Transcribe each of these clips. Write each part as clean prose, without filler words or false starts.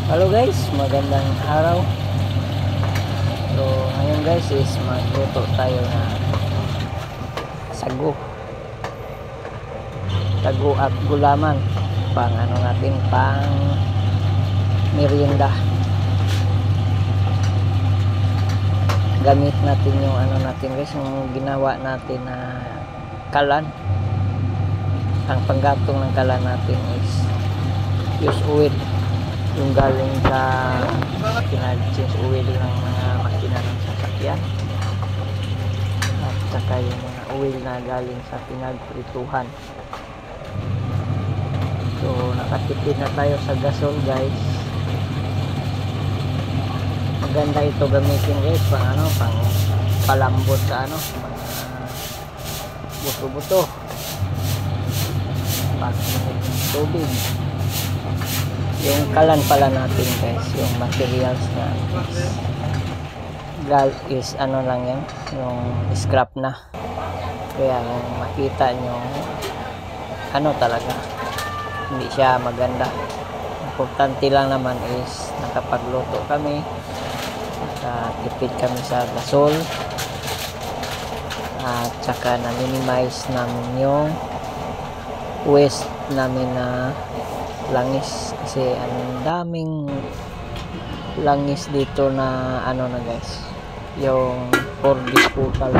Hello guys, magandang araw. So ngayon guys is magluto tayo na sago at gulaman pang natin, pang merienda. Gamit natin yung natin guys, yung ginawa natin na kalan. Ang panggatong ng kalan natin is use oil, yung galing sa pinag-change oil ng mga makina ng sasakyan, at saka yung mga oil na galing sa pinagprituhan. So nakatipid na tayo sa gasol guys. Maganda ito gamitin guys pang palambot sa mga buto-buto, pag tubig. Yung kalan pala natin guys, yung materials na is lang yan, yung scrap na. Kaya yung makita nyo talaga hindi siya maganda. Importante lang naman is nakapagluto kami, nakatipid kami sa gasol, at saka na minimize namin yung waste namin na langis, kasi ang daming langis dito na na guys, yung for disposal.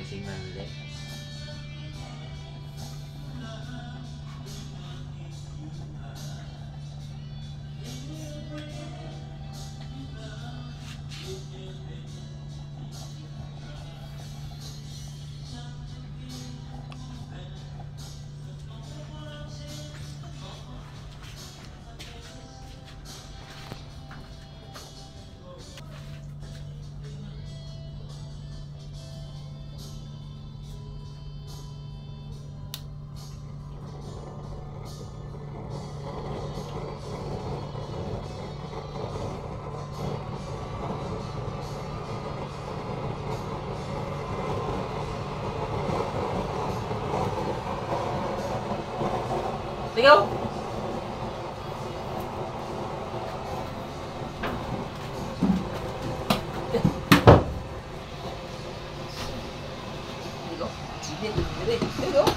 Signal ulit. Ligaw! Ligaw! Sige, dire! Ligaw!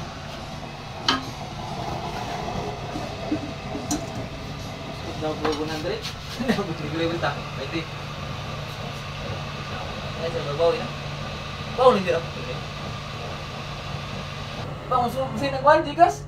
Nabubunan dire? Nabubunan ta. Pwede. Ay, sa babaw yun. Bawo ni dira. Bawo, sino nagwan, Jigas?